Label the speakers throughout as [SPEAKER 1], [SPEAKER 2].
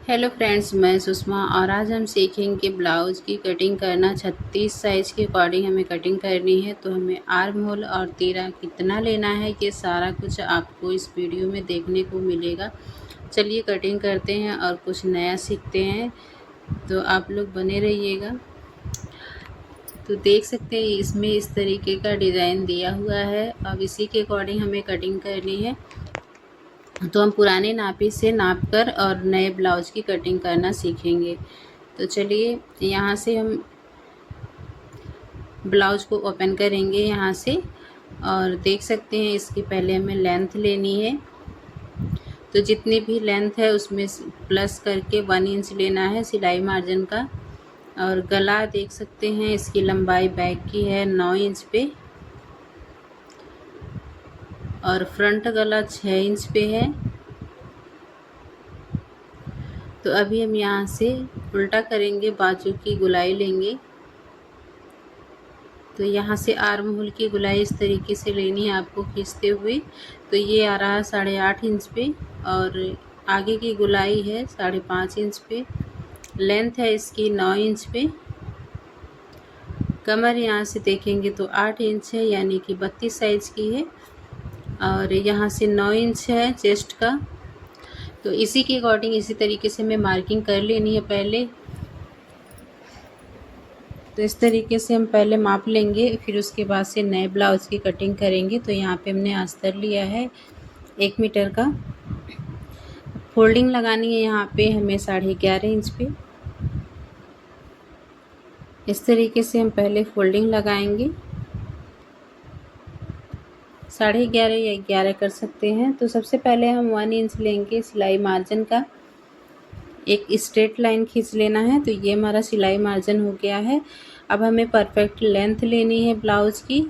[SPEAKER 1] Hello friends, मैं सुषमा और आज हम सीखेंगे ब्लाउज़ की कटिंग करना। 36 साइज़ के अकॉर्डिंग हमें कटिंग करनी है। तो हमें आर्म होल और तीरा कितना लेना है, ये सारा कुछ आपको इस वीडियो में देखने को मिलेगा। चलिए कटिंग करते हैं और कुछ नया सीखते हैं, तो आप लोग बने रहिएगा। तो देख सकते हैं इसमें इस तरीके का डिज़ाइन दिया हुआ है। अब इसी के अकॉर्डिंग हमें कटिंग करनी है। तो हम पुराने नापी से नाप कर और नए ब्लाउज की कटिंग करना सीखेंगे। तो चलिए यहाँ से हम ब्लाउज को ओपन करेंगे यहाँ से, और देख सकते हैं इसकी पहले हमें लेंथ लेनी है। तो जितनी भी लेंथ है उसमें प्लस करके 1 इंच लेना है सिलाई मार्जिन का। और गला देख सकते हैं इसकी लंबाई बैक की है 9 इंच पे, और फ्रंट गला 6 इंच पे है। तो अभी हम यहाँ से उल्टा करेंगे, बाजू की गुलाई लेंगे। तो यहाँ से आर्म होल की गुलाई इस तरीके से लेनी है आपको खींचते हुए। तो ये आ रहा है 8.5 इंच पे, और आगे की गुलाई है 5.5 इंच पे। लेंथ है इसकी 9 इंच पे। कमर यहाँ से देखेंगे तो 8 इंच है, यानी कि 32 साइज की है। और यहाँ से 9 इंच है चेस्ट का। तो इसी के अकॉर्डिंग इसी तरीके से हमें मार्किंग कर लेनी है पहले। तो इस तरीके से हम पहले माप लेंगे, फिर उसके बाद से नए ब्लाउज़ की कटिंग करेंगे। तो यहाँ पे हमने अस्तर लिया है 1 मीटर का। फोल्डिंग लगानी है यहाँ पे हमें 11.5 इंच पे। इस तरीके से हम पहले फोल्डिंग लगाएंगे, 11.5 या 11 कर सकते हैं। तो सबसे पहले हम 1 इंच लेंगे सिलाई मार्जिन का। एक स्ट्रेट लाइन खींच लेना है। तो ये हमारा सिलाई मार्जिन हो गया है। अब हमें परफेक्ट लेंथ लेनी है ब्लाउज़ की।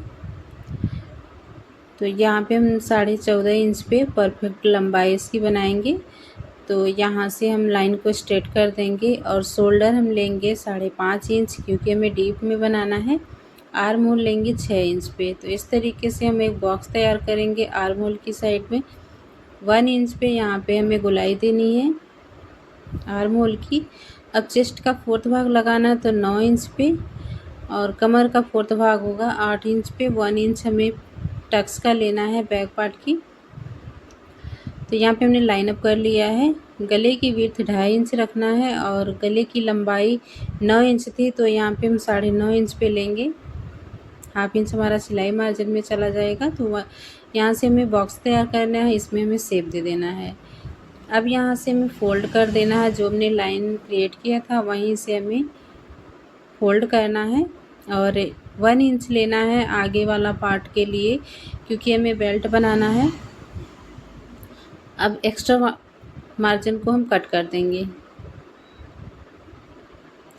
[SPEAKER 1] तो यहाँ पे हम 14.5 इंच पे परफेक्ट लंबाई इसकी बनाएंगे। तो यहाँ से हम लाइन को स्ट्रेट कर देंगे, और शोल्डर हम लेंगे 5.5 इंच, क्योंकि हमें डीप में बनाना है। आर्म होल लेंगे 6 इंच पे। तो इस तरीके से हम एक बॉक्स तैयार करेंगे आर्म होल की साइड में। 1 इंच पे यहाँ पे हमें गुलाई देनी है आर्म होल की। अब चेस्ट का 4th भाग लगाना है, तो 9 इंच पे, और कमर का 4th भाग होगा 8 इंच पे। 1 इंच हमें टक्स का लेना है बैक पार्ट की। तो यहाँ पे हमने लाइन अप कर लिया है। गले की विड्थ 2.5 इंच रखना है, और गले की लंबाई 9 इंच थी, तो यहाँ पे हम 9.5 इंच पे लेंगे। हाफ इंच हमारा सिलाई मार्जिन में चला जाएगा। तो यहाँ से हमें बॉक्स तैयार करना है, इसमें हमें शेप दे देना है। अब यहाँ से हमें फ़ोल्ड कर देना है, जो हमने लाइन क्रिएट किया था वहीं से हमें फ़ोल्ड करना है। और 1 इंच लेना है आगे वाला पार्ट के लिए, क्योंकि हमें बेल्ट बनाना है। अब एक्स्ट्रा मार्जिन को हम कट कर देंगे।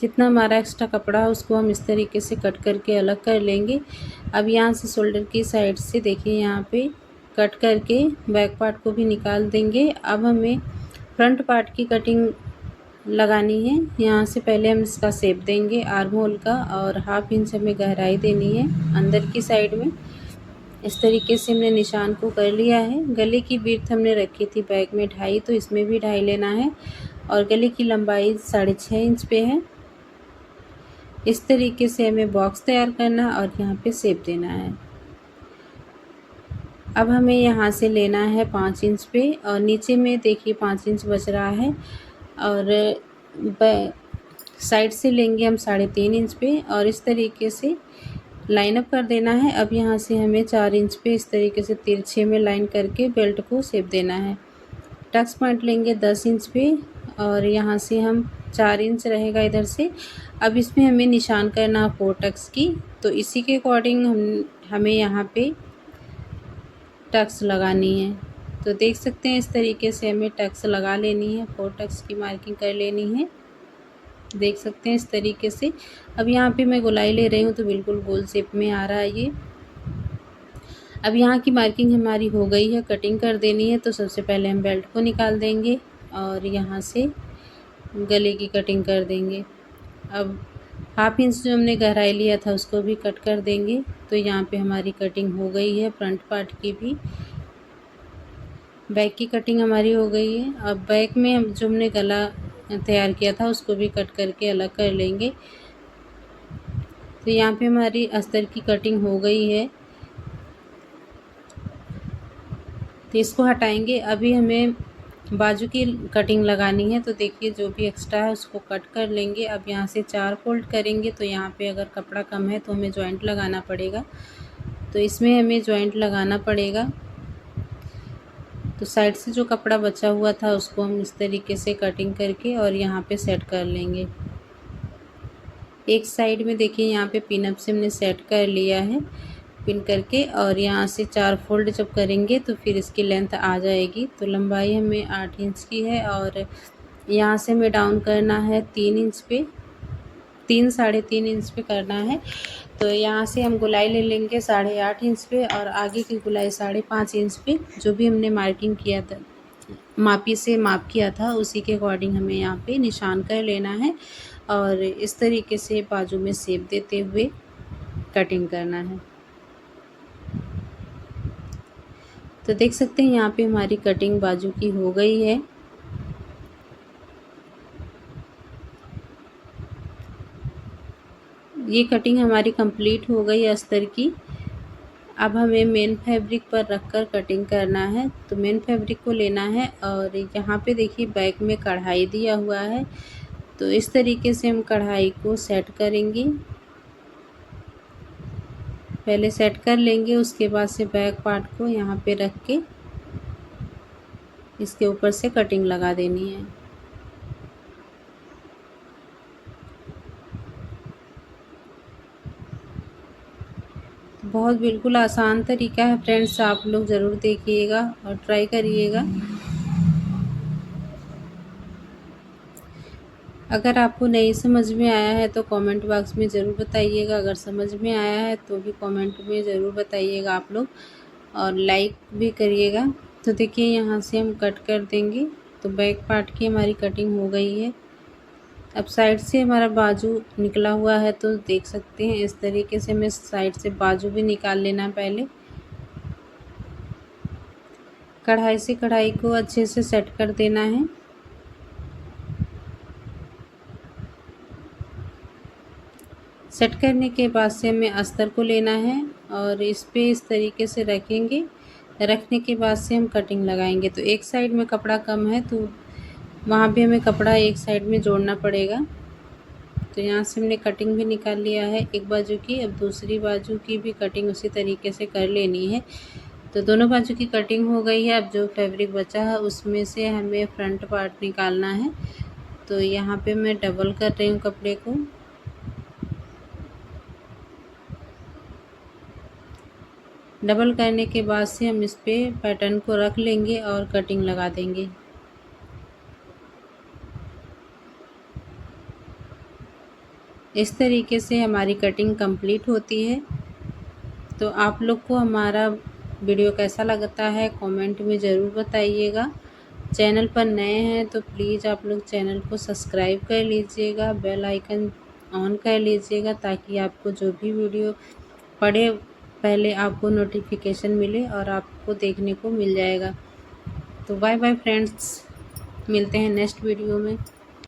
[SPEAKER 1] जितना हमारा एक्स्ट्रा कपड़ा है उसको हम इस तरीके से कट करके अलग कर लेंगे। अब यहाँ से शोल्डर की साइड से देखिए यहाँ पे कट करके बैक पार्ट को भी निकाल देंगे। अब हमें फ्रंट पार्ट की कटिंग लगानी है। यहाँ से पहले हम इसका शेप देंगे आर्म होल का, और हाफ इंच हमें गहराई देनी है अंदर की साइड में। इस तरीके से हमने निशान को कर लिया है। गले की विड्थ हमने रखी थी बैक में 2.5, तो इसमें भी 2.5 लेना है, और गले की लंबाई 6.5 इंच पे है। इस तरीके से हमें बॉक्स तैयार करना और यहाँ पे शेप देना है। अब हमें यहाँ से लेना है 5 इंच पे, और नीचे में देखिए 5 इंच बच रहा है, और साइड से लेंगे हम 3.5 इंच पे, और इस तरीके से लाइन अप कर देना है। अब यहाँ से हमें 4 इंच पे इस तरीके से तिरछे में लाइन करके बेल्ट को शेप देना है। टक्स पॉइंट लेंगे 10 इंच पे, और यहाँ से हम 4 इंच रहेगा इधर से। अब इसमें हमें निशान करना है 4 टक्स की। तो इसी के अकॉर्डिंग हमें यहाँ पे टक्स लगानी है। तो देख सकते हैं इस तरीके से हमें टक्स लगा लेनी है, 4 टक्स की मार्किंग कर लेनी है। देख सकते हैं इस तरीके से। अब यहाँ पे मैं गोलाई ले रही हूँ, तो बिल्कुल गोल शेप में आ रहा है ये। अब यहाँ की मार्किंग हमारी हो गई है, कटिंग कर देनी है। तो सबसे पहले हम बेल्ट को निकाल देंगे, और यहाँ से गले की कटिंग कर देंगे। अब हाफ इंच जो हमने गहराई लिया था उसको भी कट कर देंगे। तो यहाँ पे हमारी कटिंग हो गई है फ्रंट पार्ट की भी। बैक की कटिंग हमारी हो गई है। अब बैक में जो हमने गला तैयार किया था उसको भी कट करके अलग कर लेंगे। तो यहाँ पे हमारी अस्तर की कटिंग हो गई है, तो इसको हटाएंगे। अभी हमें बाजू की कटिंग लगानी है, तो देखिए जो भी एक्स्ट्रा है उसको कट कर लेंगे। अब यहाँ से 4 फोल्ड करेंगे, तो यहाँ पे अगर कपड़ा कम है तो हमें जॉइंट लगाना पड़ेगा, तो इसमें हमें जॉइंट लगाना पड़ेगा। तो साइड से जो कपड़ा बचा हुआ था उसको हम इस तरीके से कटिंग करके और यहाँ पे सेट कर लेंगे। एक साइड में देखिए यहाँ पे पिन अप से हमने सेट कर लिया है पिन करके, और यहाँ से 4 फोल्ड जब करेंगे तो फिर इसकी लेंथ आ जाएगी। तो लंबाई हमें 8 इंच की है और यहाँ से हमें डाउन करना है 3 इंच पे, 3 साढ़े 3 इंच पे करना है। तो यहाँ से हम गोलाई ले लेंगे 8.5 इंच पे और आगे की गोलाई 5.5 इंच पे। जो भी हमने मार्किंग किया था, मापी से माप किया था, उसी के अकॉर्डिंग हमें यहाँ पे निशान कर लेना है और इस तरीके से बाजू में शेप देते हुए कटिंग करना है। तो देख सकते हैं यहाँ पे हमारी कटिंग बाजू की हो गई है। ये कटिंग हमारी कंप्लीट हो गई अस्तर की। अब हमें मेन फैब्रिक पर रखकर कटिंग करना है। तो मेन फैब्रिक को लेना है और यहाँ पे देखिए बैक में कढ़ाई दिया हुआ है, तो इस तरीके से हम कढ़ाई को सेट करेंगे। पहले सेट कर लेंगे, उसके बाद से बैक पार्ट को यहाँ पे रख के इसके ऊपर से कटिंग लगा देनी है। बहुत बिल्कुल आसान तरीका है फ्रेंड्स, आप लोग ज़रूर देखिएगा और ट्राई करिएगा। अगर आपको नहीं समझ में आया है तो कमेंट बॉक्स में ज़रूर बताइएगा, अगर समझ में आया है तो भी कमेंट में ज़रूर बताइएगा आप लोग, और लाइक भी करिएगा। तो देखिए यहाँ से हम कट कर देंगे। तो बैक पार्ट की हमारी कटिंग हो गई है। अब साइड से हमारा बाजू निकला हुआ है, तो देख सकते हैं इस तरीके से हमें साइड से बाजू भी निकाल लेना है। पहले कढ़ाई से कढ़ाई को अच्छे से सेट कर देना है। सेट करने के बाद से हमें अस्तर को लेना है और इस पे इस तरीके से रखेंगे। रखने के बाद से हम कटिंग लगाएंगे। तो एक साइड में कपड़ा कम है तो वहाँ पे हमें कपड़ा एक साइड में जोड़ना पड़ेगा। तो यहाँ से हमने कटिंग भी निकाल लिया है एक बाजू की। अब दूसरी बाजू की भी कटिंग उसी तरीके से कर लेनी है। तो दोनों बाजू की कटिंग हो गई है। अब जो फैब्रिक बचा है उसमें से हमें फ्रंट पार्ट निकालना है। तो यहाँ पे मैं डबल कर रही हूँ कपड़े को। डबल करने के बाद से हम इस पे पैटर्न को रख लेंगे और कटिंग लगा देंगे। इस तरीके से हमारी कटिंग कंप्लीट होती है। तो आप लोग को हमारा वीडियो कैसा लगता है कमेंट में ज़रूर बताइएगा। चैनल पर नए हैं तो प्लीज़ आप लोग चैनल को सब्सक्राइब कर लीजिएगा, बेल आइकन ऑन कर लीजिएगा, ताकि आपको जो भी वीडियो पड़े पहले आपको नोटिफिकेशन मिले और आपको देखने को मिल जाएगा। तो बाय बाय फ्रेंड्स, मिलते हैं नेक्स्ट वीडियो में।